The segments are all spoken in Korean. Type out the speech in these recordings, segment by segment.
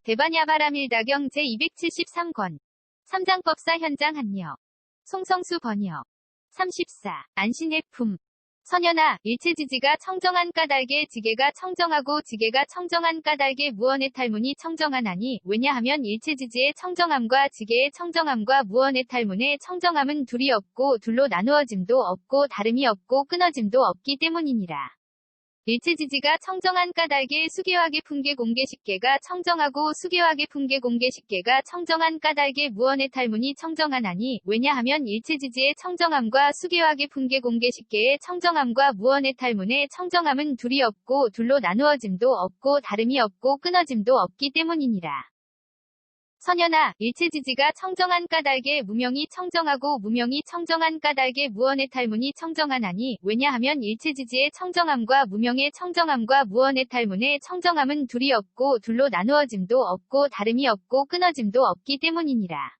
대반야 바람일다경 제273권. 삼장법사 현장 한여. 송성수 번역. 34. 안신해품. 선연아, 일체지지가 청정한 까닭에 지게가 청정하고 지게가 청정한 까닭에 무언의 탈문이 청정하나니, 왜냐하면 일체지지의 청정함과 지게의 청정함과 무언의 탈문의 청정함은 둘이 없고 둘로 나누어짐도 없고 다름이 없고 끊어짐도 없기 때문이니라. 일체지지가 청정한 까닭에 수계화계 풍계 공계식계가 청정하고 수계화계 풍계 공계식계가 청정한 까닭에 무언의 탈문이 청정하나니, 왜냐하면 일체지지의 청정함과 수계화계 풍계 공계식계의 청정함과 무언의 탈문의 청정함은 둘이 없고 둘로 나누어짐도 없고 다름이 없고 끊어짐도 없기 때문이니라. 선연아, 일체지지가 청정한 까닭에 무명이 청정하고 무명이 청정한 까닭에 무언의 탈문이 청정하나니, 왜냐하면 일체지지의 청정함과 무명의 청정함과 무언의 탈문의 청정함은 둘이 없고 둘로 나누어짐도 없고 다름이 없고 끊어짐도 없기 때문이니라.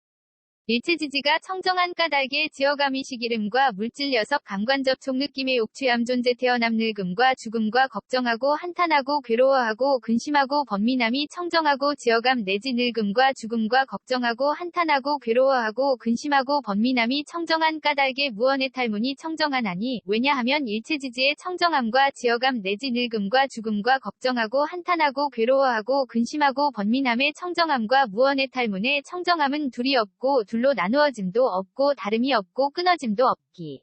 일체지지가 청정한 까닭에 지어감이식 이름과 물질 녀석 감관 접촉 느낌의 옥취함 존재 태어남 늙음과 죽음과 걱정하고 한탄하고 괴로워하고 근심하고 번민함이 청정하고 지어감 내지 늙음과 죽음과 걱정하고 한탄하고 괴로워하고 근심하고 번민함이 청정한 까닭에 무언의 탈문이 청정하나니, 왜냐하면 일체지지의 청정함과 지어감 내지 늙음과 죽음과 걱정하고 한탄하고 괴로워하고 근심하고 번민함의 청정함과 무언의 탈문의 청정함은 둘이 없고 둘로 나누어짐도 없고 다름이 없고 끊어짐도 없기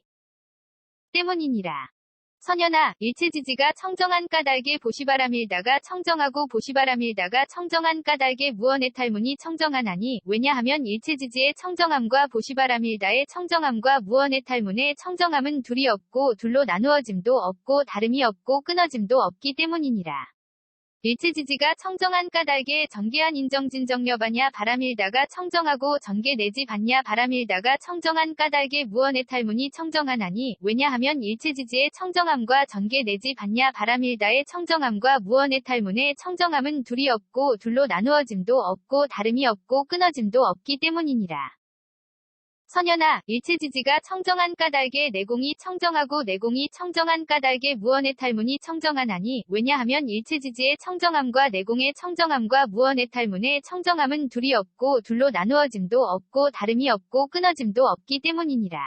때문이니라. 선연아, 일체지지가 청정한 까닭에 보시바람일다가 청정하고 보시바람일다가 청정한 까닭에 무언의 탈문이 청정하나니, 왜냐하면 일체지지의 청정함과 보시바람일다의 청정함과 무언의 탈문의 청정함은 둘이 없고 둘로 나누어짐도 없고 다름이 없고 끊어짐도 없기 때문이니라. 일체지지가 청정한 까닭에 전개한 인정진정여반야 바람일다가 청정하고 전개 내지 반야 바람일다가 청정한 까닭에 무언의 탈문이 청정하나니, 왜냐하면 일체지지의 청정함과 전개 내지 반야 바람일다의 청정함과 무언의 탈문의 청정함은 둘이 없고 둘로 나누어짐도 없고 다름이 없고 끊어짐도 없기 때문이니라. 선연아, 일체지지가 청정한 까닭에 내공이 청정하고 내공이 청정한 까닭에 무언의 탈문이 청정하나니, 왜냐하면 일체지지의 청정함과 내공의 청정함과 무언의 탈문의 청정함은 둘이 없고 둘로 나누어짐도 없고 다름이 없고 끊어짐도 없기 때문이니라.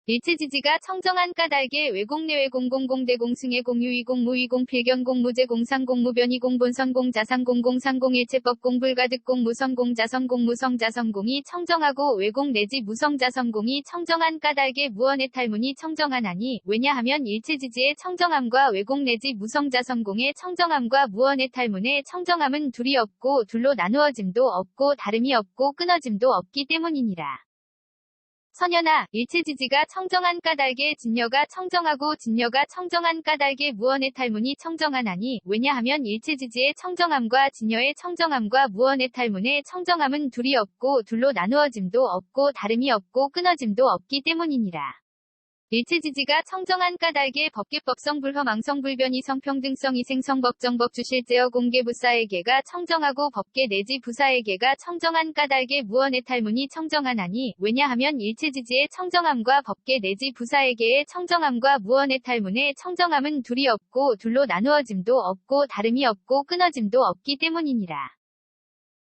일체지지가 청정한 까닭에 외공 내외공 공공대 공승의 공유이공 무이공 필견 공무제 공상 공무변이 공본선 공자상 공공상 공일체법 공불가득 공무성 공자성 공무성 자성공이 청정하고 외공 내지 무성 자성공이 청정한 까닭에 무언의 탈문이 청정하나니, 왜냐하면 일체지지의 청정함과 외공 내지 무성 자성공의 청정함과 무언의 탈문의 청정함은 둘이 없고 둘로 나누어짐도 없고 다름이 없고 끊어짐도 없기 때문이니라. 선연아, 일체지지가 청정한 까닭에 진여가 청정하고 진여가 청정한 까닭에 무언의 탈문이 청정하나니, 왜냐하면 일체지지의 청정함과 진여의 청정함과 무언의 탈문의 청정함은 둘이 없고 둘로 나누어짐도 없고 다름이 없고 끊어짐도 없기 때문이니라. 일체지지가 청정한 까닭에 법계법성 불허망성 불변이 성평등성 이생성 법정법 주실제어 공개부사에게가 청정하고 법계 내지 부사에게가 청정한 까닭에 무언의 탈문이 청정하나니, 왜냐하면 일체지지의 청정함과 법계 내지 부사에게의 청정함과 무언의 탈문의 청정함은 둘이 없고 둘로 나누어짐도 없고 다름이 없고 끊어짐도 없기 때문이니라.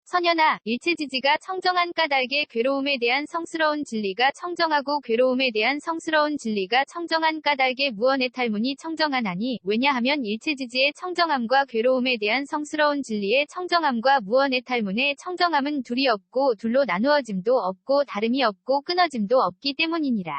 선연아, 일체지지가 청정한 까닭에 괴로움에 대한 성스러운 진리가 청정하고 괴로움에 대한 성스러운 진리가 청정한 까닭에 무언의 탈문이 청정하나니, 왜냐하면 일체지지의 청정함과 괴로움에 대한 성스러운 진리의 청정함과 무언의 탈문의 청정함은 둘이 없고 둘로 나누어짐도 없고 다름이 없고 끊어짐도 없기 때문이니라.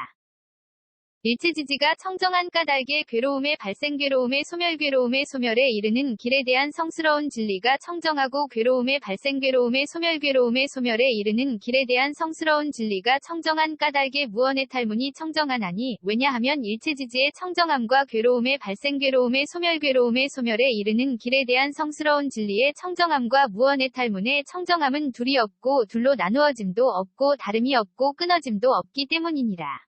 일체지지가 청정한 까닭에 괴로움의 발생 괴로움의 소멸 괴로움의 소멸에 이르는 길에 대한 성스러운 진리가 청정하고 괴로움의 발생 괴로움의 소멸에 이르는 길에 대한 성스러운 진리가 청정한 까닭에 무언의 탈문이 청정하나니, 왜냐하면 일체지지의 청정함과 괴로움의 발생 괴로움의 소멸에 이르는 길에 대한 성스러운 진리의 청정함과 무언의 탈문의 청정함은 둘이 없고 둘로 나누어짐도 없고 다름이 없고 끊어짐도 없기 때문이니라.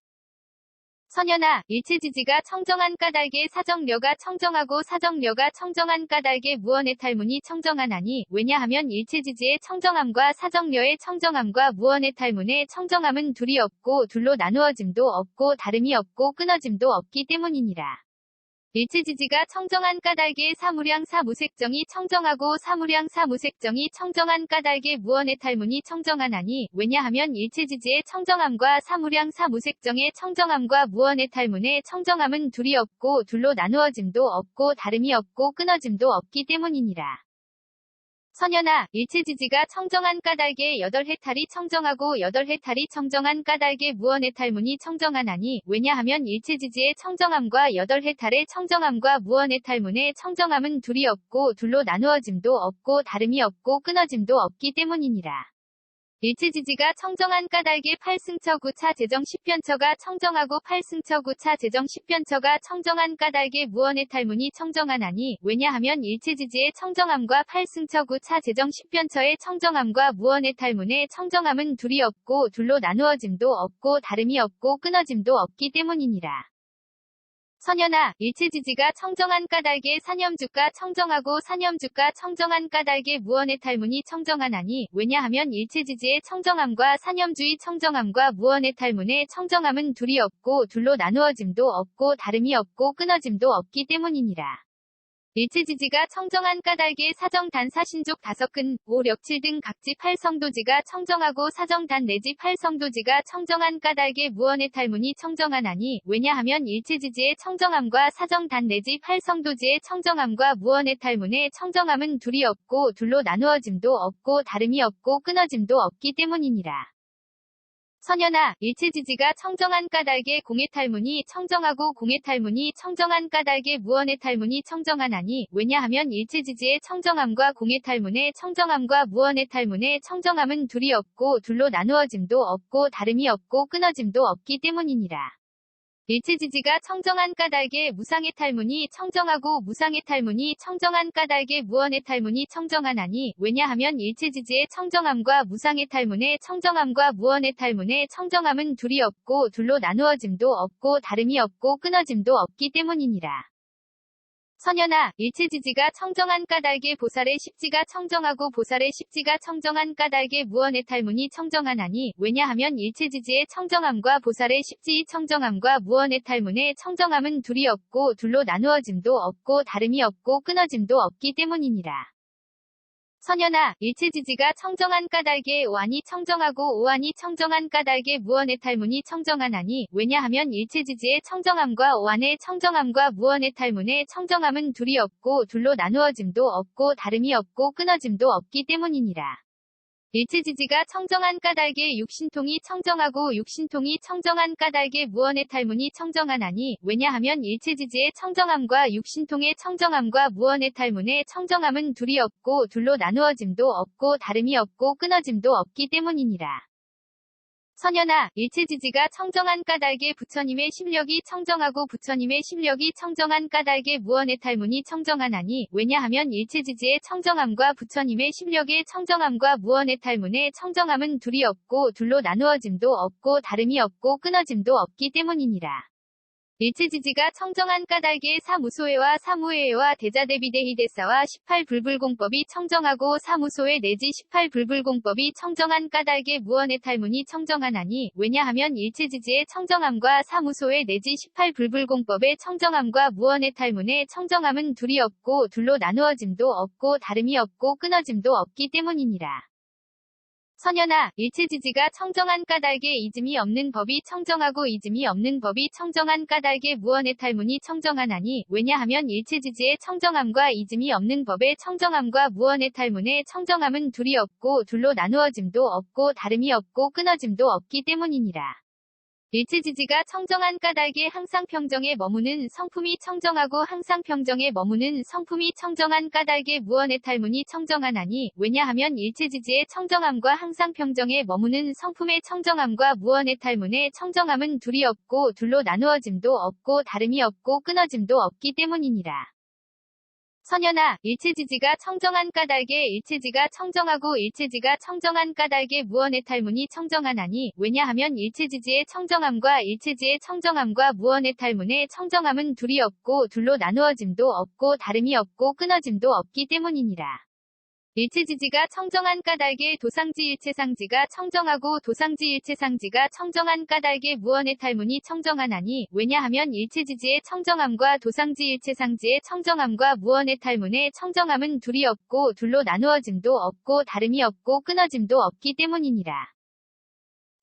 선연아, 일체지지가 청정한 까닭에 사정려가 청정하고 사정려가 청정한 까닭에 무언의 탈문이 청정하나니, 왜냐하면 일체지지의 청정함과 사정려의 청정함과 무언의 탈문의 청정함은 둘이 없고 둘로 나누어짐도 없고 다름이 없고 끊어짐도 없기 때문이니라. 일체지지가 청정한 까닭에 사무량 사무색정이 청정하고 사무량 사무색정이 청정한 까닭에 무언의 탈문이 청정하나니 왜냐하면 일체지지의 청정함과 사무량 사무색정의 청정함과 무언의 탈문의 청정함은 둘이 없고 둘로 나누어짐도 없고 다름이 없고 끊어짐도 없기 때문이니라. 선연아, 일체지지가 청정한 까닭에 여덟 해탈이 청정하고 여덟 해탈이 청정한 까닭에 무언의 탈문이 청정하나니 왜냐하면 일체지지의 청정함과 여덟 해탈의 청정함과 무언의 탈문의 청정함은 둘이 없고 둘로 나누어짐도 없고 다름이 없고 끊어짐도 없기 때문이니라. 일체지지가 청정한 까닭에 8승처 9차 재정 10변처가 청정하고 8승처 9차 재정 10변처가 청정한 까닭에 무언의 탈문이 청정하나니 왜냐하면 일체지지의 청정함과 8승처 9차 재정 10변처의 청정함과 무언의 탈문의 청정함은 둘이 없고 둘로 나누어짐도 없고 다름이 없고 끊어짐도 없기 때문이니라. 선연아, 일체지지가 청정한 까닭에 사념주가 청정하고 사념주가 청정한 까닭에 무언의 탈문이 청정하나니 왜냐하면 일체지지의 청정함과 사념주의 청정함과 무언의 탈문의 청정함은 둘이 없고 둘로 나누어짐도 없고 다름이 없고 끊어짐도 없기 때문이니라. 일체지지가 청정한 까닭에 사정단 사신족 5근, 5, 력 7 등 각지 8성도지가 청정하고 사정단 내지 8성도지가 청정한 까닭에 무언의 탈문이 청정하나니 왜냐하면 일체지지의 청정함과 사정단 내지 8성도지의 청정함과 무언의 탈문의 청정함은 둘이 없고 둘로 나누어짐도 없고 다름이 없고 끊어짐도 없기 때문이니라. 선연아, 일체지지가 청정한 까닭에 공의 탈문이 청정하고 공의 탈문이 청정한 까닭에 무언의 탈문이 청정하나니 왜냐하면 일체지지의 청정함과 공의 탈문의 청정함과 무언의 탈문의 청정함은 둘이 없고 둘로 나누어짐도 없고 다름이 없고 끊어짐도 없기 때문이니라. 일체지지가 청정한 까닭에 무상의 탈문이 청정하고 무상의 탈문이 청정한 까닭에 무언의 탈문이 청정하나니 왜냐하면 일체지지의 청정함과 무상의 탈문의 청정함과 무언의 탈문의 청정함은 둘이 없고 둘로 나누어짐도 없고 다름이 없고 끊어짐도 없기 때문이니라. 선연아, 일체지지가 청정한 까닭에 보살의 십지가 청정하고 보살의 십지가 청정한 까닭에 무언의 탈문이 청정하나니 왜냐하면 일체지지의 청정함과 보살의 십지의 청정함과 무언의 탈문의 청정함은 둘이 없고 둘로 나누어짐도 없고 다름이 없고 끊어짐도 없기 때문이니라. 선연아, 일체지지가 청정한 까닭에 오한이 청정하고 오한이 청정한 까닭에 무언의 탈문이 청정하나니 왜냐하면 일체지지의 청정함과 오한의 청정함과 무언의 탈문의 청정함은 둘이 없고 둘로 나누어짐도 없고 다름이 없고 끊어짐도 없기 때문이니라. 일체지지가 청정한 까닭에 육신통이 청정하고 육신통이 청정한 까닭에 무언의 탈문이 청정하나니 왜냐하면 일체지지의 청정함과 육신통의 청정함과 무언의 탈문의 청정함은 둘이 없고 둘로 나누어짐도 없고 다름이 없고 끊어짐도 없기 때문이니라. 선연아, 일체지지가 청정한 까닭에 부처님의 심력이 청정하고 부처님의 심력이 청정한 까닭에 무언의 탈문이 청정하나니 왜냐하면 일체지지의 청정함과 부처님의 심력의 청정함과 무언의 탈문의 청정함은 둘이 없고 둘로 나누어짐도 없고 다름이 없고 끊어짐도 없기 때문이니라. 일체지지가 청정한 까닭에 사무소회와 사무회와 대자대비대희대사와 18불불공법이 청정하고 사무소회 내지 18불불공법이 청정한 까닭에 무언의 탈문이 청정하나니 왜냐하면 일체지지의 청정함과 사무소회 내지 18불불공법의 청정함과 무언의 탈문의 청정함은 둘이 없고 둘로 나누어짐도 없고 다름이 없고 끊어짐도 없기 때문이니라. 선연아, 일체지지가 청정한 까닭에 이즘이 없는 법이 청정하고 이즘이 없는 법이 청정한 까닭에 무언의 탈문이 청정하나니 왜냐하면 일체지지의 청정함과 이즘이 없는 법의 청정함과 무언의 탈문의 청정함은 둘이 없고 둘로 나누어짐도 없고 다름이 없고 끊어짐도 없기 때문이니라. 일체지지가 청정한 까닭에 항상 평정에 머무는 성품이 청정하고 항상 평정에 머무는 성품이 청정한 까닭에 무언의 탈문이 청정하나니 왜냐하면 일체지지의 청정함과 항상 평정에 머무는 성품의 청정함과 무언의 탈문의 청정함은 둘이 없고 둘로 나누어짐도 없고 다름이 없고 끊어짐도 없기 때문이니라. 선연아, 일체지지가 청정한 까닭에 일체지가 청정하고 일체지가 청정한 까닭에 무언의 탈문이 청정하나니 왜냐하면 일체지지의 청정함과 일체지의 청정함과 무언의 탈문의 청정함은 둘이 없고 둘로 나누어짐도 없고 다름이 없고 끊어짐도 없기 때문이니라. 일체지지가 청정한 까닭에 도상지 일체상지가 청정하고 도상지 일체상지가 청정한 까닭에 무언의 탈문이 청정하나니 왜냐하면 일체지지의 청정함과 도상지 일체상지의 청정함과 무언의 탈문의 청정함은 둘이 없고 둘로 나누어짐도 없고 다름이 없고 끊어짐도 없기 때문이니라.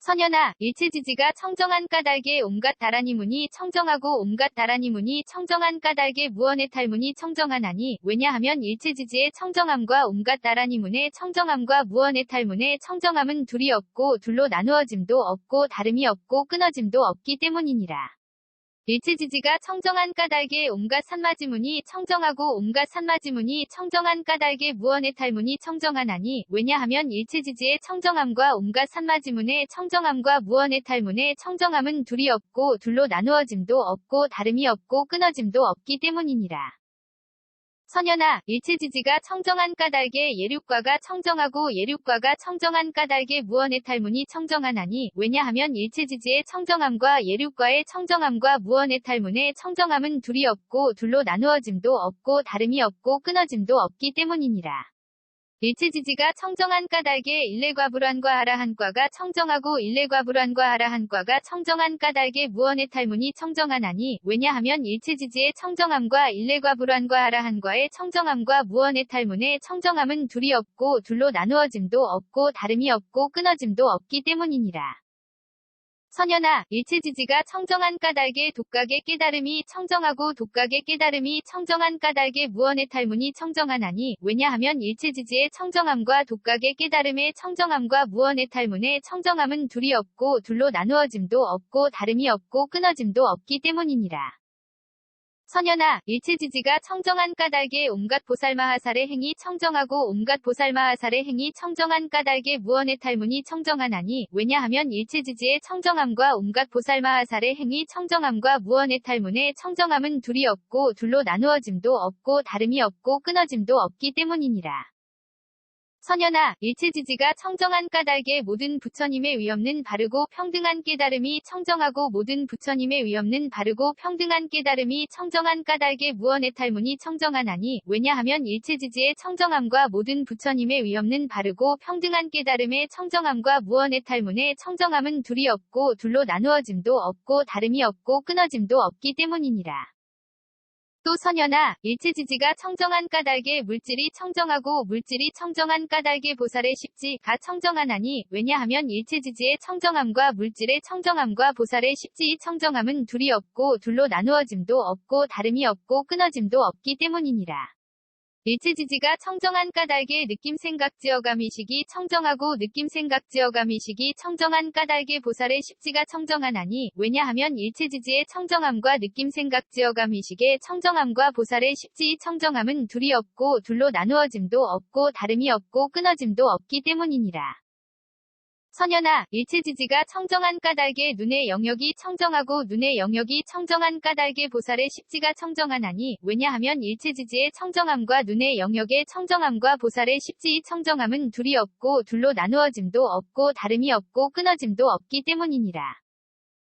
선연아, 일체지지가 청정한 까닭에 온갖 다라니문이 청정하고 온갖 다라니문이 청정한 까닭에 무언의 탈문이 청정하나니 왜냐하면 일체지지의 청정함과 온갖 다라니문의 청정함과 무언의 탈문의 청정함은 둘이 없고 둘로 나누어짐도 없고 다름이 없고 끊어짐도 없기 때문이니라. 일체지지가 청정한 까닭에 온갖 산마지문이 청정하고 온갖 산마지문이 청정한 까닭에 무언의 탈문이 청정하나니 왜냐하면 일체지지의 청정함과 온갖 산마지문의 청정함과 무언의 탈문의 청정함은 둘이 없고 둘로 나누어짐도 없고 다름이 없고 끊어짐도 없기 때문이니라. 선연아, 일체지지가 청정한 까닭에 예륙과가 청정하고 예륙과가 청정한 까닭에 무언의 탈문이 청정하나니 왜냐하면 일체지지의 청정함과 예륙과의 청정함과 무언의 탈문의 청정함은 둘이 없고 둘로 나누어짐도 없고 다름이 없고 끊어짐도 없기 때문이니라. 일체지지가 청정한 까닭에 일례과불환과 아라한과가 청정하고 일례과불환과 아라한과가 청정한 까닭에 무언의 탈문이 청정하나니 왜냐하면 일체지지의 청정함과 일례과불환과 아라한과의 청정함과 무언의 탈문의 청정함은 둘이 없고 둘로 나누어짐도 없고 다름이 없고 끊어짐도 없기 때문이니라. 선연아, 일체지지가 청정한 까닭에 독각의 깨달음이 청정하고 독각의 깨달음이 청정한 까닭에 무언의 탈문이 청정하나니 왜냐하면 일체지지의 청정함과 독각의 깨달음의 청정함과 무언의 탈문의 청정함은 둘이 없고 둘로 나누어짐도 없고 다름이 없고 끊어짐도 없기 때문이니라. 선연아, 일체지지가 청정한 까닭에 온갖 보살마하살의 행위 청정하고 온갖 보살마하살의 행위 청정한 까닭에 무언의 탈문이 청정하나니 왜냐하면 일체지지의 청정함과 온갖 보살마하살의 행위 청정함과 무언의 탈문의 청정함은 둘이 없고 둘로 나누어짐도 없고 다름이 없고 끊어짐도 없기 때문이니라. 선연아, 일체지지가 청정한 까닭에 모든 부처님의 위없는 바르고 평등한 깨달음이 청정하고 모든 부처님의 위없는 바르고 평등한 깨달음이 청정한 까닭에 무언의 탈문이 청정하나니 왜냐하면 일체지지의 청정함과 모든 부처님의 위없는 바르고 평등한 깨달음의 청정함과 무언의 탈문의 청정함은 둘이 없고 둘로 나누어짐도 없고 다름이 없고 끊어짐도 없기 때문이니라. 또 선연아, 일체지지가 청정한 까닭에 물질이 청정하고 물질이 청정한 까닭에 보살의 십지가 청정하나니 왜냐하면 일체지지의 청정함과 물질의 청정함과 보살의 십지의 청정함은 둘이 없고 둘로 나누어짐도 없고 다름이 없고 끊어짐도 없기 때문이니라. 일체지지가 청정한 까닭에 느낌생각지어감이식이 청정하고 느낌생각지어감이식이 청정한 까닭에 보살의 십지가 청정하나니 왜냐하면 일체지지의 청정함과 느낌생각지어감이식의 청정함과 보살의 십지의 청정함은 둘이 없고 둘로 나누어짐도 없고 다름이 없고 끊어짐도 없기 때문이니라. 선연아, 일체지지가 청정한 까닭에 눈의 영역이 청정하고 눈의 영역이 청정한 까닭에 보살의 십지가 청정하나니 왜냐하면 일체지지의 청정함과 눈의 영역의 청정함과 보살의 십지의 청정함은 둘이 없고 둘로 나누어짐도 없고 다름이 없고 끊어짐도 없기 때문이니라.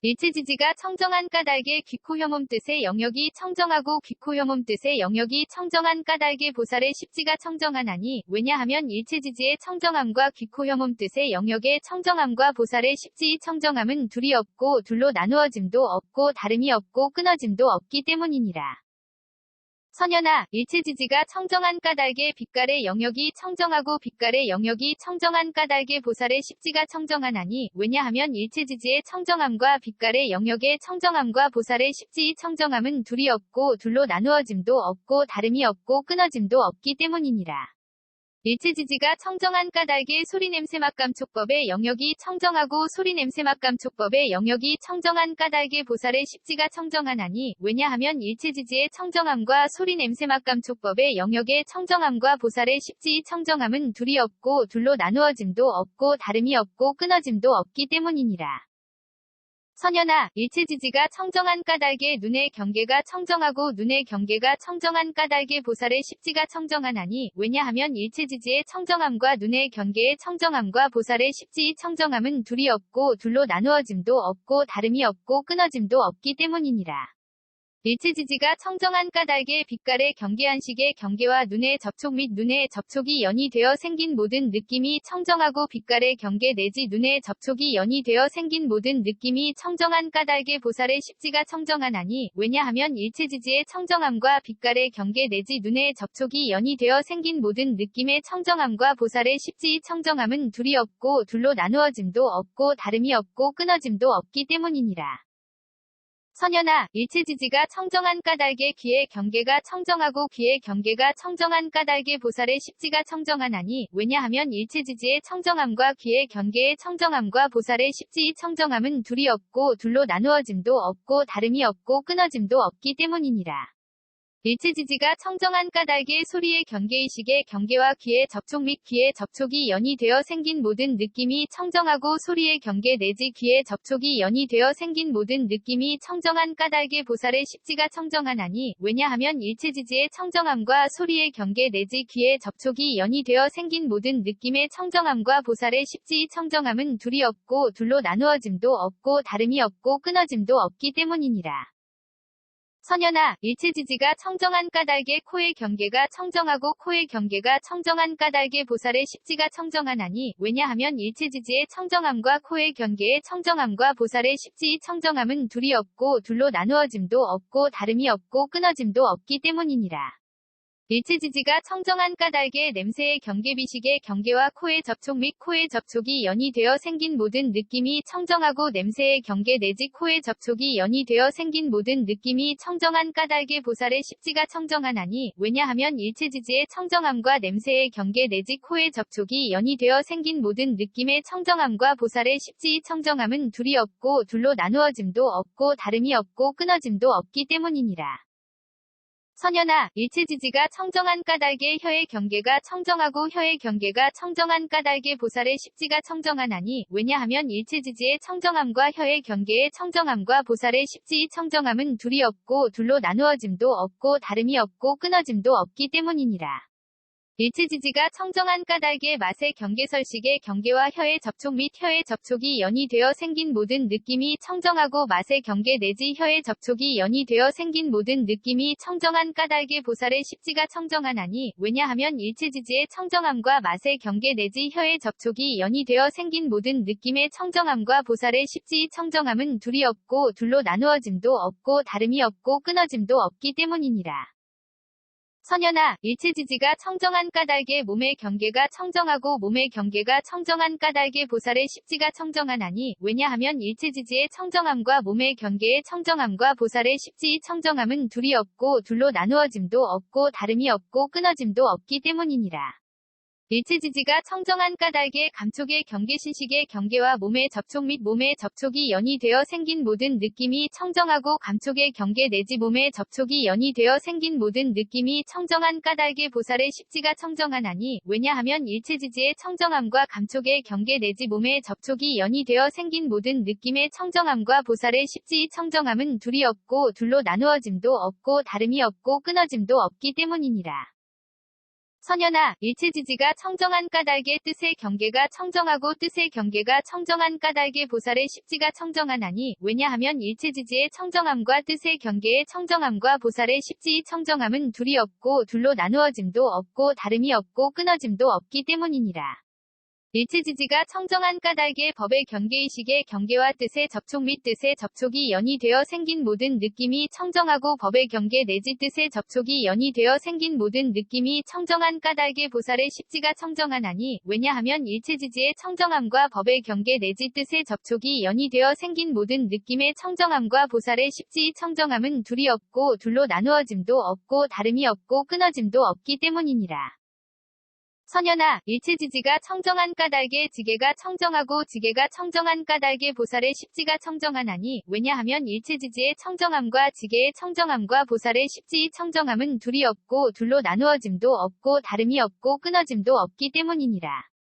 일체지지가 청정한 까닭에 귀코혐음 뜻의 영역이 청정하고 귀코혐음 뜻의 영역이 청정한 까닭에 보살의 십지가 청정하나니 왜냐하면 일체지지의 청정함과 귀코혐음 뜻의 영역의 청정함과 보살의 십지의 청정함은 둘이 없고 둘로 나누어짐도 없고 다름이 없고 끊어짐도 없기 때문이니라. 선연아, 일체지지가 청정한 까닭에 빛깔의 영역이 청정하고 빛깔의 영역이 청정한 까닭에 보살의 십지가 청정하나니 왜냐하면 일체지지의 청정함과 빛깔의 영역의 청정함과 보살의 십지의 청정함은 둘이 없고 둘로 나누어짐도 없고 다름이 없고 끊어짐도 없기 때문이니라. 일체지지가 청정한 까닭에 소리냄새맛감촉법의 영역이 청정하고 소리냄새맛감촉법의 영역이 청정한 까닭에 보살의 십지가 청정하나니 왜냐하면 일체지지의 청정함과 소리냄새맛감촉법의 영역의 청정함과 보살의 십지의 청정함은 둘이 없고 둘로 나누어짐도 없고 다름이 없고 끊어짐도 없기 때문이니라. 선연아, 일체지지가 청정한 까닭에 눈의 경계가 청정하고 눈의 경계가 청정한 까닭에 보살의 십지가 청정하나니 왜냐하면 일체지지의 청정함과 눈의 경계의 청정함과 보살의 십지의 청정함은 둘이 없고 둘로 나누어짐도 없고 다름이 없고 끊어짐도 없기 때문이니라. 일체지지가 청정한 까닭의 빛깔의 경계한식의 경계와 눈의 접촉 및 눈의 접촉이 연이 되어 생긴 모든 느낌이 청정하고 빛깔의 경계 내지 눈의 접촉이 연이 되어 생긴 모든 느낌이 청정한 까닭의 보살의 십지가 청정하나니 왜냐하면 일체지지의 청정함과 빛깔의 경계 내지 눈의 접촉이 연이 되어 생긴 모든 느낌의 청정함과 보살의 십지의 청정함은 둘이 없고 둘로 나누어짐도 없고 다름이 없고 끊어짐도 없기 때문이니라. 선연아, 일체지지가 청정한 까닭의 귀의 경계가 청정하고 귀의 경계가 청정한 까닭의 보살의 십지가 청정하나니 왜냐하면 일체지지의 청정함과 귀의 경계의 청정함과 보살의 십지의 청정함은 둘이 없고 둘로 나누어짐도 없고 다름이 없고 끊어짐도 없기 때문이니라. 일체지지가 청정한 까닭의 소리의 경계의식의 경계와 귀의 접촉 및 귀의 접촉이 연이 되어 생긴 모든 느낌이 청정하고 소리의 경계 내지 귀의 접촉이 연이 되어 생긴 모든 느낌이 청정한 까닭의 보살의 십지가 청정하나니 왜냐하면 일체지지의 청정함과 소리의 경계 내지 귀의 접촉이 연이 되어 생긴 모든 느낌의 청정함과 보살의 십지의 청정함은 둘이 없고 둘로 나누어짐도 없고 다름이 없고 끊어짐도 없기 때문이니라. 선연아, 일체지지가 청정한 까닭의 코의 경계가 청정하고 코의 경계가 청정한 까닭의 보살의 십지가 청정하나니 왜냐하면 일체지지의 청정함과 코의 경계의 청정함과 보살의 십지의 청정함은 둘이 없고 둘로 나누어짐도 없고 다름이 없고 끊어짐도 없기 때문이니라. 일체지지가 청정한 까닭의 냄새의 경계비식의 경계와 코의 접촉 및 코의 접촉이 연이 되어 생긴 모든 느낌이 청정하고 냄새의 경계 내지 코의 접촉이 연이 되어 생긴 모든 느낌이 청정한 까닭의 보살의 십지가 청정하나니 왜냐하면 일체지지의 청정함과 냄새의 경계 내지 코의 접촉이 연이 되어 생긴 모든 느낌의 청정함과 보살의 십지의 청정함은 둘이 없고 둘로 나누어짐도 없고 다름이 없고 끊어짐도 없기 때문이니라. 선연아, 일체지지가 청정한 까닭의 혀의 경계가 청정하고 혀의 경계가 청정한 까닭의 보살의 십지가 청정하나니 왜냐하면 일체지지의 청정함과 혀의 경계의 청정함과 보살의 십지의 청정함은 둘이 없고 둘로 나누어짐도 없고 다름이 없고 끊어짐도 없기 때문이니라. 일체지지가 청정한 까닭의 맛의 경계설식의 경계와 혀의 접촉 및 혀의 접촉이 연이 되어 생긴 모든 느낌이 청정하고 맛의 경계 내지 혀의 접촉이 연이 되어 생긴 모든 느낌이 청정한 까닭의 보살의 십지가 청정하나니 왜냐하면 일체지지의 청정함과 맛의 경계 내지 혀의 접촉이 연이 되어 생긴 모든 느낌의 청정함과 보살의 십지의 청정함은 둘이 없고 둘로 나누어짐도 없고 다름이 없고 끊어짐도 없기 때문이니라. 선연아, 일체지지가 청정한 까닭의 몸의 경계가 청정하고 몸의 경계가 청정한 까닭의 보살의 십지가 청정하나니 왜냐하면 일체지지의 청정함과 몸의 경계의 청정함과 보살의 십지의 청정함은 둘이 없고 둘로 나누어짐도 없고 다름이 없고 끊어짐도 없기 때문이니라. 일체지지가 청정한 까닭의 감촉의 경계신식의 경계와 몸의 접촉 및 몸의 접촉이 연이 되어 생긴 모든 느낌이 청정하고 감촉의 경계 내지 몸의 접촉이 연이 되어 생긴 모든 느낌이 청정한 까닭의 보살의 십지가 청정하나니 왜냐하면 일체지지의 청정함과 감촉의 경계 내지 몸의 접촉이 연이 되어 생긴 모든 느낌의 청정함과 보살의 십지의 청정함은 둘이 없고 둘로 나누어짐도 없고 다름이 없고 끊어짐도 없기 때문이니라. 선연아, 일체지지가 청정한 까닭의 뜻의 경계가 청정하고 뜻의 경계가 청정한 까닭의 보살의 십지가 청정하나니 왜냐하면 일체지지의 청정함과 뜻의 경계의 청정함과 보살의 십지의 청정함은 둘이 없고 둘로 나누어짐도 없고 다름이 없고 끊어짐도 없기 때문이니라. 일체지지가 청정한 까닭의 법의 경계의식의 경계와 뜻의 접촉 및 뜻의 접촉이 연이 되어 생긴 모든 느낌이 청정하고 법의 경계 내지 뜻의 접촉이 연이 되어 생긴 모든 느낌이 청정한 까닭의 보살의 십지가 청정하나니 왜냐하면 일체지지의 청정함과 법의 경계 내지 뜻의 접촉이 연이 되어 생긴 모든 느낌의 청정함과 보살의 십지의 청정함은 둘이 없고 둘로 나누어짐도 없고 다름이 없고 끊어짐도 없기 때문이니라. 선연아, 일체지지가 청정한 까닭의 지계가 청정하고 지계가 청정한 까닭의 보살의 십지가 청정하나니 왜냐하면 일체지지의 청정함과 지계의 청정함과 보살의 십지의 청정함은 둘이 없고 둘로 나누어짐도 없고 다름이 없고 끊어짐도 없기 때문이니라.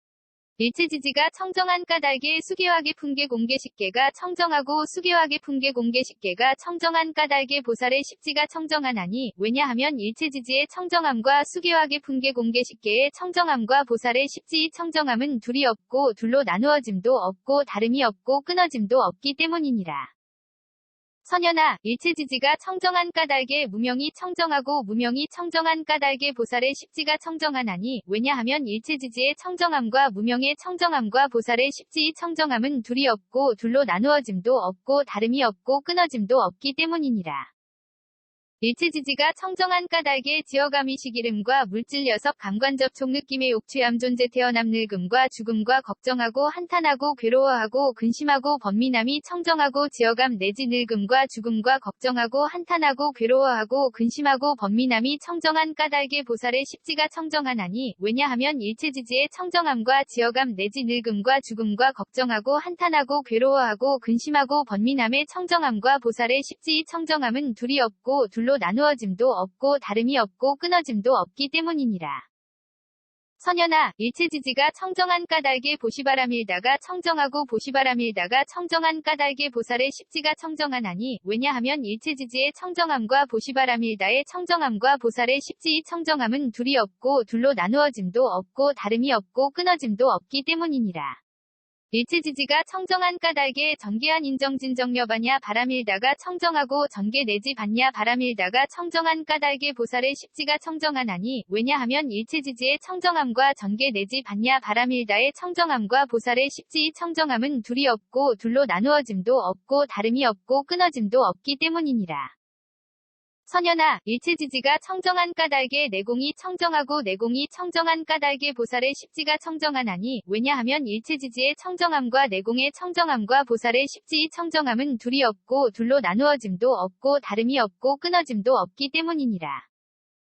일체지지가 청정한 까닭의 수계화계 풍계 공계식계가 청정하고 수계화계 풍계 공계식계가 청정한 까닭의 보살의 십지가 청정하나니 왜냐하면 일체지지의 청정함과 수계화계 풍계 공계식계의 청정함과 보살의 십지의 청정함은 둘이 없고 둘로 나누어짐도 없고 다름이 없고 끊어짐도 없기 때문이니라. 선연아, 일체지지가 청정한 까닭에 무명이 청정하고 무명이 청정한 까닭에 보살의 십지가 청정하나니, 왜냐하면 일체지지의 청정함과 무명의 청정함과 보살의 십지의 청정함은 둘이 없고 둘로 나누어짐도 없고 다름이 없고 끊어짐도 없기 때문이니라. 일체지지가 청정한 까닭에 지어감이시기름과 물질 여섭 감관접촉 느낌의 옥취함 존재 태어남 늙음과 죽음과 걱정하고 한탄하고 괴로워하고 근심하고 번민함이 청정하고 지어감 내지 늙음과 죽음과 걱정하고 한탄하고 괴로워하고 근심하고 번민함이 청정한 까닭에 보살의 십지가 청정하나니, 왜냐하면 일체지지의 청정함과 지어감 내지 늙음과 죽음과 걱정하고 한탄하고 괴로워하고 근심하고 번민함의 청정함과 보살의 십지의 청정함은 둘이 없고 둘로 나누어짐도 없고 다름이 없고 끊어짐도 없기 때문이니라. 선연아, 일체지지가 청정한 까닭에 보시바람일다가 청정하고 보시바람일다가 청정한 까닭에 보살의 십지가 청정하나니, 왜냐하면 일체지지의 청정함과 보시바람일다의 청정함과 보살의 십지의 청정함은 둘이 없고 둘로 나누어짐도 없고 다름이 없고 끊어짐도 없기 때문이니라. 일체지지가 청정한 까닭에 전개한 인정진정여바냐 바람일다가 청정하고 전개 내지 받냐 바람일다가 청정한 까닭에 보살의 십지가 청정하나니, 왜냐하면 일체지지의 청정함과 전개 내지 받냐 바람일다의 청정함과 보살의 십지의 청정함은 둘이 없고 둘로 나누어짐도 없고 다름이 없고 끊어짐도 없기 때문이니라. 선연아, 일체지지가 청정한 까닭에 내공이 청정하고 내공이 청정한 까닭에 보살의 십지가 청정하나니, 왜냐하면 일체지지의 청정함과 내공의 청정함과 보살의 십지의 청정함은 둘이 없고 둘로 나누어짐도 없고 다름이 없고 끊어짐도 없기 때문이니라.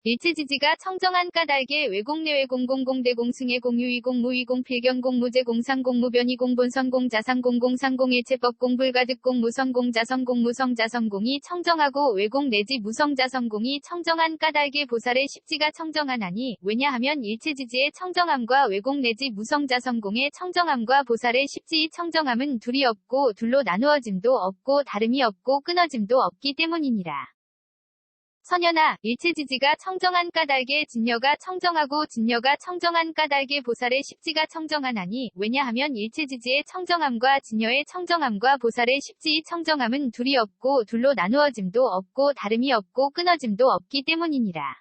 일체지지가 청정한 까닭에 외공내외공공공대공승의 공유이공무이공 필경공무제공상공무변이공 본선공 자상공 공상공 일체법공 불가득공 무성공 자성공 무성자성공이 청정하고 외공 내지 무성자성공이 청정한 까닭에 보살의 십지가 청정하나니, 왜냐하면 일체지지의 청정함과 외공 내지 무성자성공의 청정함과 보살의 십지의 청정함은 둘이 없고 둘로 나누어짐도 없고 다름이 없고 끊어짐도 없기 때문이니라. 선연아, 일체지지가 청정한 까닭에 진여가 청정하고 진여가 청정한 까닭에 보살의 십지가 청정하나니, 왜냐하면 일체지지의 청정함과 진여의 청정함과 보살의 십지의 청정함은 둘이 없고 둘로 나누어짐도 없고 다름이 없고 끊어짐도 없기 때문이니라.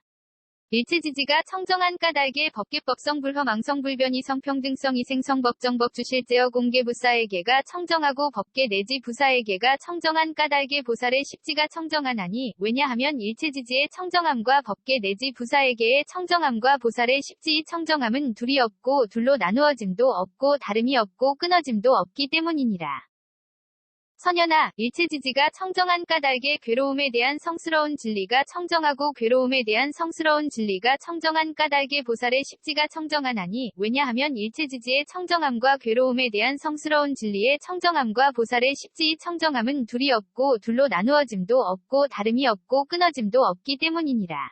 일체지지가 청정한 까닭에 법계법성 불허망성 불변이 성평등성 이생성 법정법 주실제어 공개부사에게가 청정하고 법계 내지 부사에게가 청정한 까닭에 보살의 십지가 청정하나니, 왜냐하면 일체지지의 청정함과 법계 내지 부사에게의 청정함과 보살의 십지의 청정함은 둘이 없고 둘로 나누어짐도 없고 다름이 없고 끊어짐도 없기 때문이니라. 선연아, 일체지지가 청정한 까닭에 괴로움에 대한 성스러운 진리가 청정하고 괴로움에 대한 성스러운 진리가 청정한 까닭에 보살의 십지가 청정하나니, 왜냐하면 일체지지의 청정함과 괴로움에 대한 성스러운 진리의 청정함과 보살의 십지의 청정함은 둘이 없고 둘로 나누어짐도 없고 다름이 없고 끊어짐도 없기 때문이니라.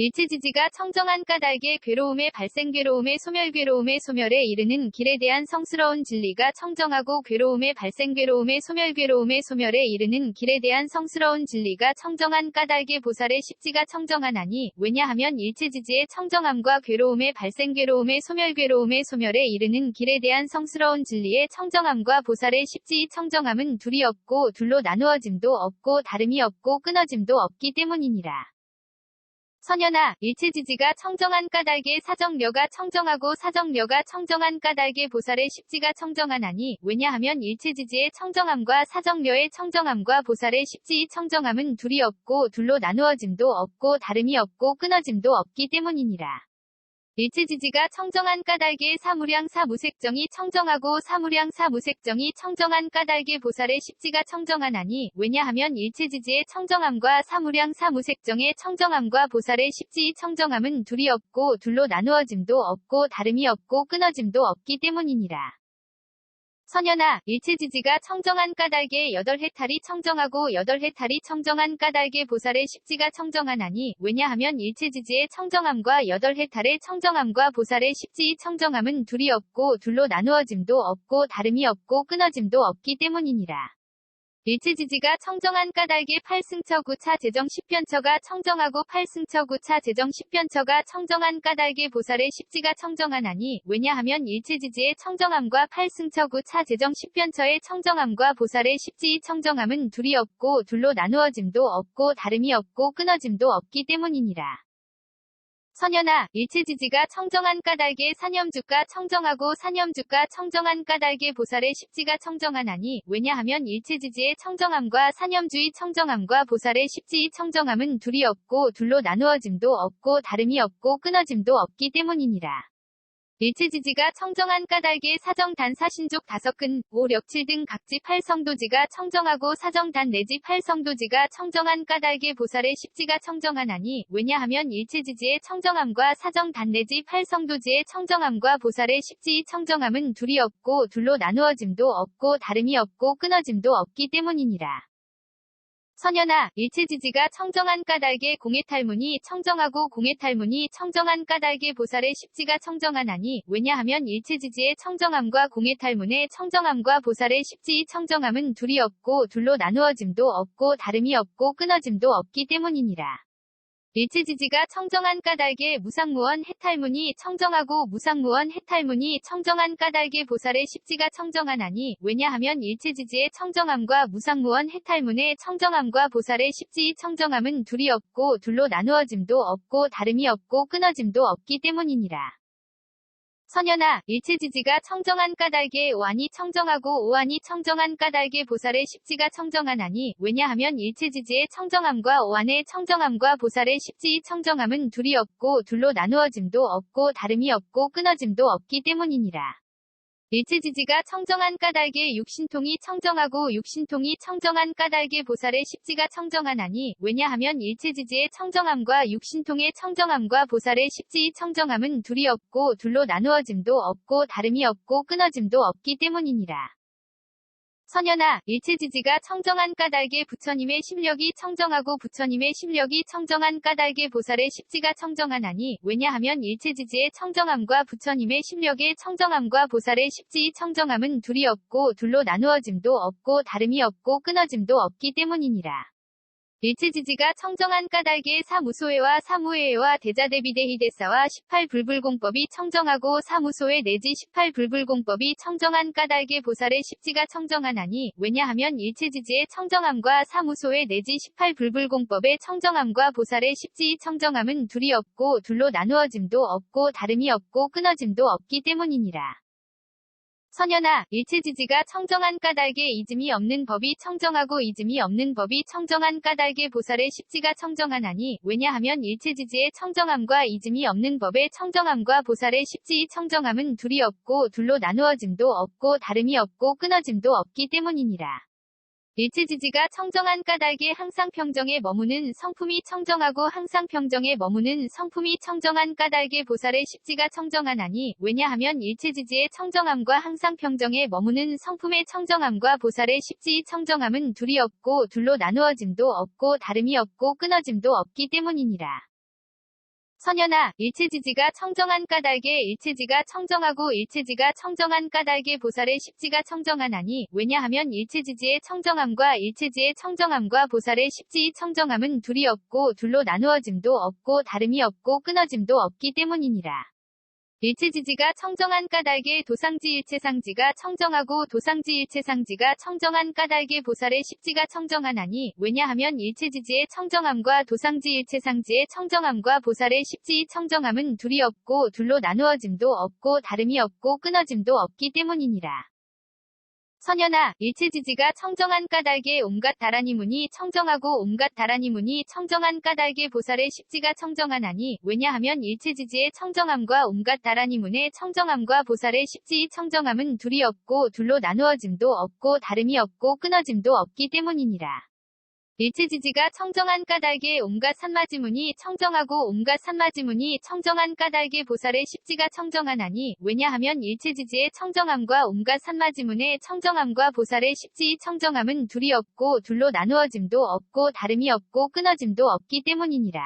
일체지지가 청정한 까닭에 괴로움의 발생 괴로움의 소멸 괴로움의 소멸에 이르는 길에 대한 성스러운 진리가 청정하고 괴로움의 발생 괴로움의 소멸 괴로움의 소멸에 이르는 길에 대한 성스러운 진리가 청정한 까닭에 보살의 십지가 청정하나니, 왜냐하면 일체지지의 청정함과 괴로움의 발생 괴로움의 소멸에 이르는 길에 대한 성스러운 진리의 청정함과 보살의 십지의 청정함은 둘이 없고 둘로 나누어짐도 없고 다름이 없고 끊어짐도 없기 때문이니라. 선연아, 일체지지가 청정한 까닭에 사정려가 청정하고 사정려가 청정한 까닭에 보살의 십지가 청정하나니, 왜냐하면 일체지지의 청정함과 사정려의 청정함과 보살의 십지의 청정함은 둘이 없고 둘로 나누어짐도 없고 다름이 없고 끊어짐도 없기 때문이니라. 일체지지가 청정한 까닭에 사무량 사무색정이 청정하고 사무량 사무색정이 청정한 까닭에 보살의 십지가 청정하나니, 왜냐하면 일체지지의 청정함과 사무량 사무색정의 청정함과 보살의 십지의 청정함은 둘이 없고 둘로 나누어짐도 없고 다름이 없고 끊어짐도 없기 때문이니라. 선연아, 일체지지가 청정한 까닭에 여덟 해탈이 청정하고 여덟 해탈이 청정한 까닭에 보살의 십지가 청정하나니, 왜냐하면 일체지지의 청정함과 여덟 해탈의 청정함과 보살의 십지의 청정함은 둘이 없고 둘로 나누어짐도 없고 다름이 없고 끊어짐도 없기 때문이니라. 일체지지가 청정한 까닭에 8승처 9차 재정 10편처가 청정하고 8승처 9차 재정 10편처가 청정한 까닭에 보살의 십지가 청정하나니 왜냐하면 일체지지의 청정함과 8승처 9차 재정 10편처의 청정함과 보살의 십지의 청정함은 둘이 없고 둘로 나누어짐도 없고 다름이 없고 끊어짐도 없기 때문이니라. 선연아, 일체지지가 청정한 까닭에 사념주가 청정하고 사념주가 청정한 까닭에 보살의 십지가 청정하나니 왜냐하면 일체지지의 청정함과 사념주의 청정함과 보살의 십지의 청정함은 둘이 없고 둘로 나누어짐도 없고 다름이 없고 끊어짐도 없기 때문이니라. 일체지지가 청정한 까닭에 사정단 사신족 5근, 5, 력 7 등 각지 8성도지가 청정하고 사정단 내지 8성도지가 청정한 까닭에 보살의 십지가 청정하나니 왜냐하면 일체지지의 청정함과 사정단 내지 8성도지의 청정함과 보살의 십지의 청정함은 둘이 없고 둘로 나누어짐도 없고 다름이 없고 끊어짐도 없기 때문이니라. 선연아, 일체지지가 청정한 까닭에 공해탈문이 청정하고 공해탈문이 청정한 까닭에 보살의 십지가 청정하나니 왜냐하면 일체지지의 청정함과 공해탈문의 청정함과 보살의 십지의 청정함은 둘이 없고 둘로 나누어짐도 없고 다름이 없고 끊어짐도 없기 때문이니라. 일체지지가 청정한 까닭에 무상무원 해탈문이 청정하고 무상무원 해탈문이 청정한 까닭에 보살의 십지가 청정하나니 왜냐하면 일체지지의 청정함과 무상무원 해탈문의 청정함과 보살의 십지의 청정함은 둘이 없고 둘로 나누어짐도 없고 다름이 없고 끊어짐도 없기 때문이니라. 선연아, 일체지지가 청정한 까닭에 오한이 청정하고 오한이 청정한 까닭에 보살의 십지가 청정하나니 왜냐하면 일체지지의 청정함과 오한의 청정함과 보살의 십지의 청정함은 둘이 없고 둘로 나누어짐도 없고 다름이 없고 끊어짐도 없기 때문이니라. 일체지지가 청정한 까닭에 육신통이 청정하고 육신통이 청정한 까닭에 보살의 십지가 청정하나니 왜냐하면 일체지지의 청정함과 육신통의 청정함과 보살의 십지의 청정함은 둘이 없고 둘로 나누어짐도 없고 다름이 없고 끊어짐도 없기 때문이니라. 선연아, 일체지지가 청정한 까닭에 부처님의 심력이 청정하고 부처님의 심력이 청정한 까닭에 보살의 십지가 청정하나니 왜냐하면 일체지지의 청정함과 부처님의 심력의 청정함과 보살의 십지의 청정함은 둘이 없고 둘로 나누어짐도 없고 다름이 없고 끊어짐도 없기 때문이니라. 일체지지가 청정한 까닭에 사무소회와 사무회와 대자대비대희대사와 18불불공법이 청정하고 사무소회 내지 18불불공법이 청정한 까닭에 보살의 십지가 청정하나니 왜냐하면 일체지지의 청정함과 사무소회 내지 18불불공법의 청정함과 보살의 십지의 청정함은 둘이 없고 둘로 나누어짐도 없고 다름이 없고 끊어짐도 없기 때문이니라. 선연아, 일체지지가 청정한 까닭에 이즘이 없는 법이 청정하고 이즘이 없는 법이 청정한 까닭에 보살의 십지가 청정하나니 왜냐하면 일체지지의 청정함과 이즘이 없는 법의 청정함과 보살의 십지의 청정함은 둘이 없고 둘로 나누어짐도 없고 다름이 없고 끊어짐도 없기 때문이니라. 일체지지가 청정한 까닭에 항상 평정에 머무는 성품이 청정하고 항상 평정에 머무는 성품이 청정한 까닭에 보살의 십지가 청정하나니 왜냐하면 일체지지의 청정함과 항상 평정에 머무는 성품의 청정함과 보살의 십지의 청정함은 둘이 없고 둘로 나누어짐도 없고 다름이 없고 끊어짐도 없기 때문이니라. 선연아, 일체지지가 청정한 까닭에 일체지가 청정하고 일체지가 청정한 까닭에 보살의 십지가 청정하나니 왜냐하면 일체지지의 청정함과 일체지의 청정함과 보살의 십지의 청정함은 둘이 없고 둘로 나누어짐도 없고 다름이 없고 끊어짐도 없기 때문이니라. 일체지지가 청정한 까닭에 도상지 일체상지가 청정하고 도상지 일체상지가 청정한 까닭에 보살의 십지가 청정하나니 왜냐하면 일체지지의 청정함과 도상지 일체상지의 청정함과 보살의 십지의 청정함은 둘이 없고 둘로 나누어짐도 없고 다름이 없고 끊어짐도 없기 때문이니라. 선연아, 일체지지가 청정한 까닭에 온갖 다라니 문이 청정하고 온갖 다라니 문이 청정한 까닭에 보살의 십지가 청정하나니 왜냐하면 일체지지의 청정함과 온갖 다라니 문의 청정함과 보살의 십지의 청정함은 둘이 없고 둘로 나누어짐도 없고 다름이 없고 끊어짐도 없기 때문이니라. 일체지지가 청정한 까닭에 온갖 산마지문이 청정하고 온갖 산마지문이 청정한 까닭에 보살의 십지가 청정하나니 왜냐하면 일체지지의 청정함과 온갖 산마지문의 청정함과 보살의 십지의 청정함은 둘이 없고 둘로 나누어짐도 없고 다름이 없고 끊어짐도 없기 때문이니라.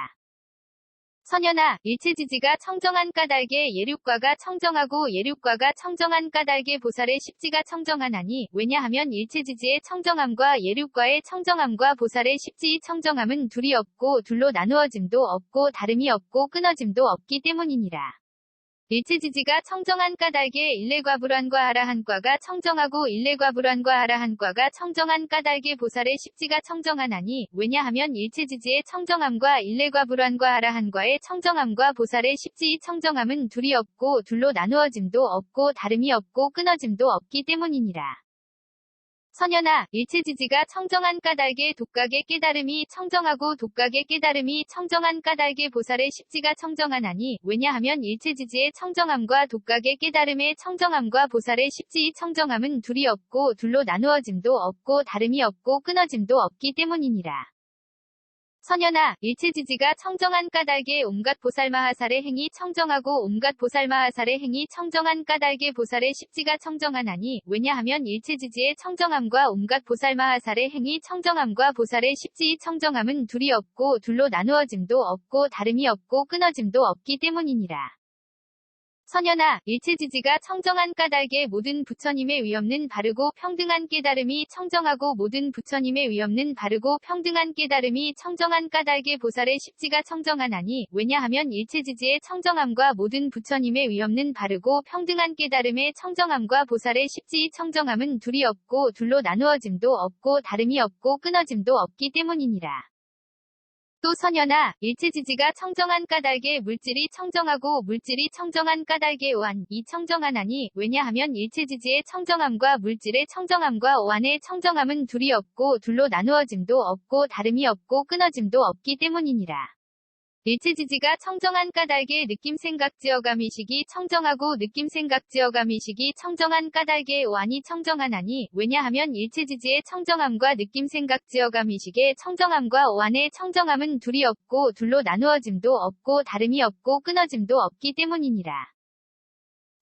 선연아, 일체지지가 청정한 까닭에 예륙과가 청정하고 예륙과가 청정한 까닭에 보살의 십지가 청정하나니, 왜냐하면 일체지지의 청정함과 예륙과의 청정함과 보살의 십지의 청정함은 둘이 없고 둘로 나누어짐도 없고 다름이 없고 끊어짐도 없기 때문이니라. 일체지지가 청정한 까닭에 일례과불환과 아라한과가 청정하고 일례과불환과 아라한과가 청정한 까닭에 보살의 십지가 청정하나니, 왜냐하면 일체지지의 청정함과 일례과불환과 아라한과의 청정함과 보살의 십지의 청정함은 둘이 없고 둘로 나누어짐도 없고 다름이 없고 끊어짐도 없기 때문이니라. 선연아, 일체지지가 청정한 까닭에 독각의 깨달음이 청정하고 독각의 깨달음이 청정한 까닭에 보살의 십지가 청정하나니, 왜냐하면 일체지지의 청정함과 독각의 깨달음의 청정함과 보살의 십지의 청정함은 둘이 없고 둘로 나누어짐도 없고 다름이 없고 끊어짐도 없기 때문이니라. 선연아, 일체지지가 청정한 까닭에 온갖 보살마하살의 행위 청정하고 온갖 보살마하살의 행위 청정한 까닭에 보살의 십지가 청정하나니, 왜냐하면 일체지지의 청정함과 온갖 보살마하살의 행위 청정함과 보살의 십지의 청정함은 둘이 없고 둘로 나누어짐도 없고 다름이 없고 끊어짐도 없기 때문이니라. 선연아, 일체지지가 청정한 까닭에 모든 부처님의 위없는 바르고 평등한 깨달음이 청정하고 모든 부처님의 위없는 바르고 평등한 깨달음이 청정한 까닭에 보살의 십지가 청정하나니, 왜냐하면 일체지지의 청정함과 모든 부처님의 위없는 바르고 평등한 깨달음의 청정함과 보살의 십지의 청정함은 둘이 없고 둘로 나누어짐도 없고 다름이 없고 끊어짐도 없기 때문이니라. 또 선연아, 일체지지가 청정한 까닭에 물질이 청정하고 물질이 청정한 까닭에 오한이 청정하나니, 왜냐하면 일체지지의 청정함과 물질의 청정함과 오한의 청정함은 둘이 없고 둘로 나누어짐도 없고 다름이 없고 끊어짐도 없기 때문이니라. 일체지지가 청정한 까닭에 느낌생각지어감의식이 청정하고 느낌생각지어감의식이 청정한 까닭에 오한이 청정하나니, 왜냐하면 일체지지의 청정함과 느낌생각지어감의식의 청정함과 오한의 청정함은 둘이 없고 둘로 나누어짐도 없고 다름이 없고 끊어짐도 없기 때문이니라.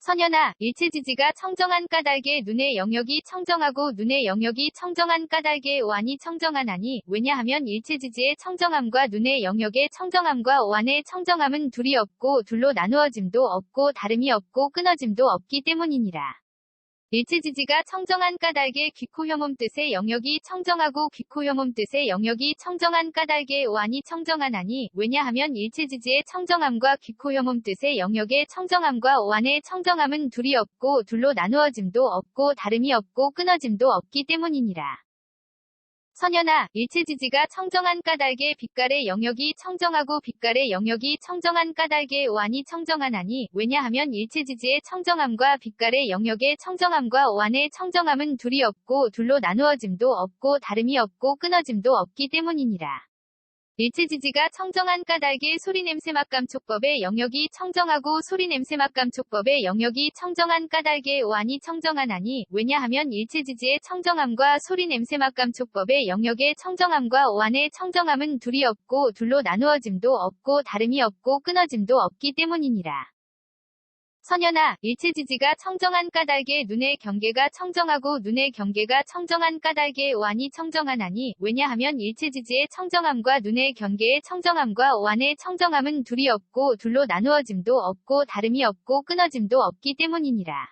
선연아, 일체지지가 청정한 까닭에 눈의 영역이 청정하고 눈의 영역이 청정한 까닭에 오한이 청정하나니, 왜냐하면 일체지지의 청정함과 눈의 영역의 청정함과 오한의 청정함은 둘이 없고 둘로 나누어짐도 없고 다름이 없고 끊어짐도 없기 때문이니라. 일체지지가 청정한 까닭에 귀코혐음 뜻의 영역이 청정하고 귀코혐음 뜻의 영역이 청정한 까닭에 오한이 청정하나니, 왜냐하면 일체지지의 청정함과 귀코혐음 뜻의 영역의 청정함과 오한의 청정함은 둘이 없고 둘로 나누어짐도 없고 다름이 없고 끊어짐도 없기 때문이니라. 선연아, 일체지지가 청정한 까닭에 빛깔의 영역이 청정하고 빛깔의 영역이 청정한 까닭에 오한이 청정하나니, 왜냐하면 일체지지의 청정함과 빛깔의 영역의 청정함과 오한의 청정함은 둘이 없고 둘로 나누어짐도 없고 다름이 없고 끊어짐도 없기 때문이니라. 일체지지가 청정한 까닭에 소리냄새맛감촉법의 영역이 청정하고 소리냄새맛감촉법의 영역이 청정한 까닭에 오한이 청정하나니, 왜냐하면 일체지지의 청정함과 소리냄새맛감촉법의 영역의 청정함과 오한의 청정함은 둘이 없고 둘로 나누어짐도 없고 다름이 없고 끊어짐도 없기 때문이니라. 선연아, 일체지지가 청정한 까닭에 눈의 경계가 청정하고 눈의 경계가 청정한 까닭에 오한이 청정하나니, 왜냐하면 일체지지의 청정함과 눈의 경계의 청정함과 오한의 청정함은 둘이 없고 둘로 나누어짐도 없고 다름이 없고 끊어짐도 없기 때문이니라.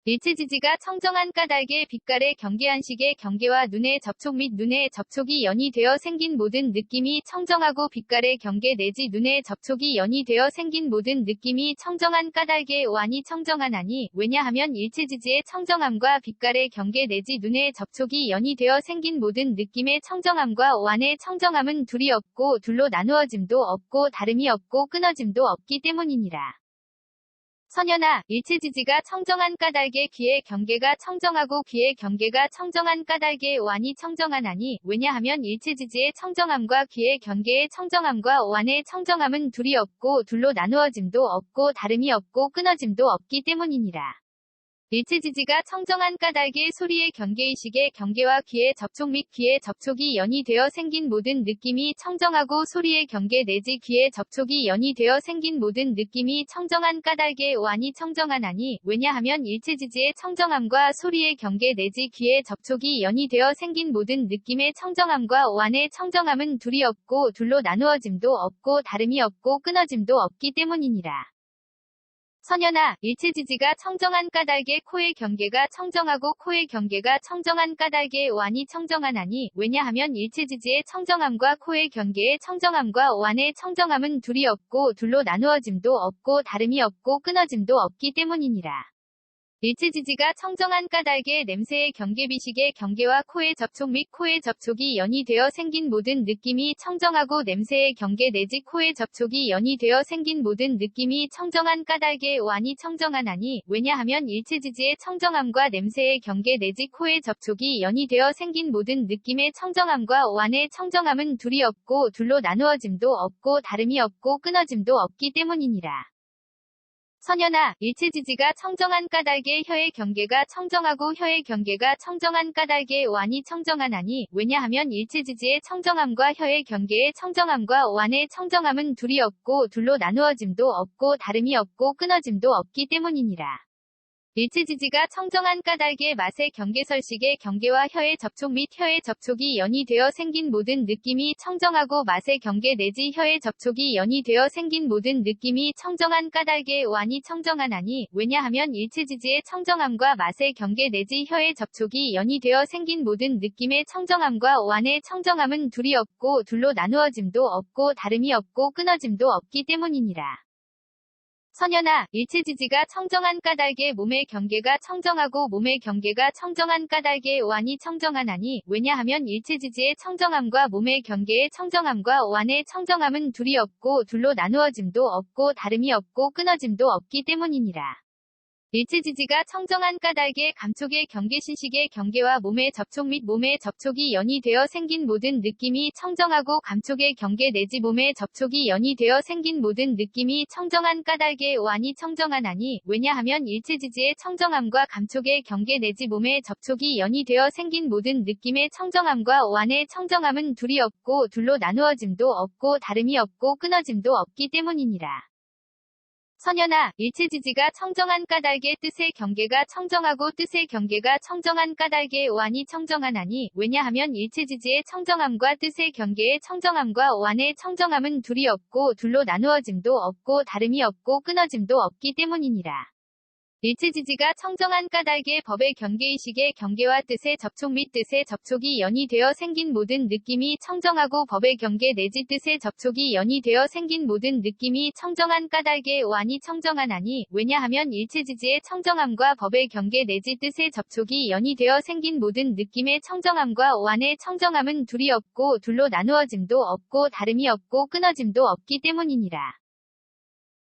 일체지지가 청정한 까닭에 빛깔의 경계한식의 경계와 눈의 접촉 및 눈의 접촉이 연이 되어 생긴 모든 느낌이 청정하고 빛깔의 경계 내지 눈의 접촉이 연이 되어 생긴 모든 느낌이 청정한 까닭에 오한이 청정하나니, 왜냐하면 일체지지의 청정함과 빛깔의 경계 내지 눈의 접촉이 연이 되어 생긴 모든 느낌의 청정함과 오한의 청정함은 둘이 없고 둘로 나누어짐도 없고 다름이 없고 끊어짐도 없기 때문이니라. 선연아, 일체지지가 청정한 까닭에 귀의 경계가 청정하고 귀의 경계가 청정한 까닭에 오한이 청정하나니, 왜냐하면 일체지지의 청정함과 귀의 경계의 청정함과 오한의 청정함은 둘이 없고 둘로 나누어짐도 없고 다름이 없고 끊어짐도 없기 때문이니라. 일체지지가 청정한 까닭의 소리의 경계의식의 경계와 귀의 접촉 및 귀의 접촉이 연이 되어 생긴 모든 느낌이 청정하고 소리의 경계 내지 귀의 접촉이 연이 되어 생긴 모든 느낌이 청정한 까닭의 오한이 청정한 아니, 왜냐하면 일체지지의 청정함과 소리의 경계 내지 귀의 접촉이 연이 되어 생긴 모든 느낌의 청정함과 오한의 청정함은 둘이 없고 둘로 나누어짐도 없고 다름이 없고 끊어짐도 없기 때문이니라. 선연아, 일체지지가 청정한 까닭의 코의 경계가 청정하고 코의 경계가 청정한 까닭의 오한이 청정한 아니, 왜냐하면 일체지지의 청정함과 코의 경계의 청정함과 오한의 청정함은 둘이 없고 둘로 나누어짐도 없고 다름이 없고 끊어짐도 없기 때문이니라. 일체지지가 청정한 까닭의 냄새의 경계비식의 경계와 코의 접촉 및 코의 접촉이 연이 되어 생긴 모든 느낌이 청정하고 냄새의 경계 내지 코의 접촉이 연이 되어 생긴 모든 느낌이 청정한 까닭의 오한이 청정한 아니, 왜냐하면 일체지지의 청정함과 냄새의 경계 내지 코의 접촉이 연이 되어 생긴 모든 느낌의 청정함과 오한의 청정함은 둘이 없고 둘로 나누어짐도 없고 다름이 없고 끊어짐도 없기 때문이니라. 선연아, 일체지지가 청정한 까닭의 혀의 경계가 청정하고 혀의 경계가 청정한 까닭의 오한이 청정한 아니, 왜냐하면 일체지지의 청정함과 혀의 경계의 청정함과 오한의 청정함은 둘이 없고 둘로 나누어짐도 없고 다름이 없고 끊어짐도 없기 때문이니라. 일체지지가 청정한 까닭의 맛의 경계설식의 경계와 혀의 접촉 및 혀의 접촉이 연이 되어 생긴 모든 느낌이 청정하고 맛의 경계 내지 혀의 접촉이 연이 되어 생긴 모든 느낌이 청정한 까닭의 오한이 청정한 아니, 왜냐하면 일체지지의 청정함과 맛의 경계 내지 혀의 접촉이 연이 되어 생긴 모든 느낌의 청정함과 오한의 청정함은 둘이 없고 둘로 나누어짐도 없고 다름이 없고 끊어짐도 없기 때문이니라. 선연아, 일체지지가 청정한 까닭의 몸의 경계가 청정하고 몸의 경계가 청정한 까닭의 오한이 청정한 아니, 왜냐하면 일체지지의 청정함과 몸의 경계의 청정함과 오한의 청정함은 둘이 없고 둘로 나누어짐도 없고 다름이 없고 끊어짐도 없기 때문이니라. 일체지지가 청정한 까닭의 감촉의 경계신식의 경계와 몸의 접촉 및 몸의 접촉이 연이 되어 생긴 모든 느낌이 청정하고 감촉의 경계 내지 몸의 접촉이 연이 되어 생긴 모든 느낌이 청정한 까닭의 오한이 청정한 아니, 왜냐하면 일체지지의 청정함과 감촉의 경계 내지 몸의 접촉이 연이 되어 생긴 모든 느낌의 청정함과 오한의 청정함은 둘이 없고 둘로 나누어짐도 없고 다름이 없고 끊어짐도 없기 때문이니라. 선연아, 일체지지가 청정한 까닭의 뜻의 경계가 청정하고 뜻의 경계가 청정한 까닭의 오한이 청정한 아니, 왜냐하면 일체지지의 청정함과 뜻의 경계의 청정함과 오한의 청정함은 둘이 없고 둘로 나누어짐도 없고 다름이 없고 끊어짐도 없기 때문이니라. 일체지지가 청정한 까닭의 법의 경계의식의 경계와 뜻의 접촉 및 뜻의 접촉이 연이 되어 생긴 모든 느낌이 청정하고 법의 경계 내지 뜻의 접촉이 연이 되어 생긴 모든 느낌이 청정한 까닭의 오한이 청정한 아니, 왜냐하면 일체지지의 청정함과 법의 경계 내지 뜻의 접촉이 연이 되어 생긴 모든 느낌의 청정함과 오한의 청정함은 둘이 없고 둘로 나누어짐도 없고 다름이 없고 끊어짐도 없기 때문이니라.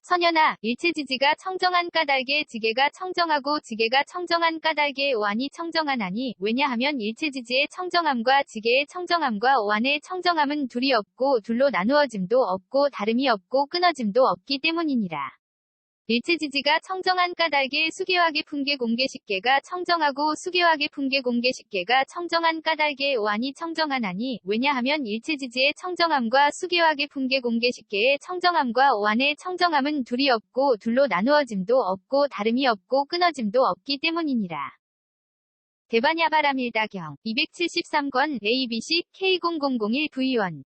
선연아, 일체지지가 청정한 까닭의 지계가 청정하고 지계가 청정한 까닭의 오한이 청정한 아니, 왜냐하면 일체지지의 청정함과 지계의 청정함과 오한의 청정함은 둘이 없고 둘로 나누어짐도 없고 다름이 없고 끊어짐도 없기 때문이니라. 일체지지가 청정한 까닭의 수계화계 풍계 공계식계가 청정하고 수계화계 풍계 공계식계가 청정한 까닭의 오한이 청정한 아니, 왜냐하면 일체지지의 청정함과 수계화계 풍계 공계식계의 청정함과 오한의 청정함은 둘이 없고 둘로 나누어짐도 없고 다름이 없고 끊어짐도 없기 때문이니라. 대반야바라밀다경 273권 ABC K0001V1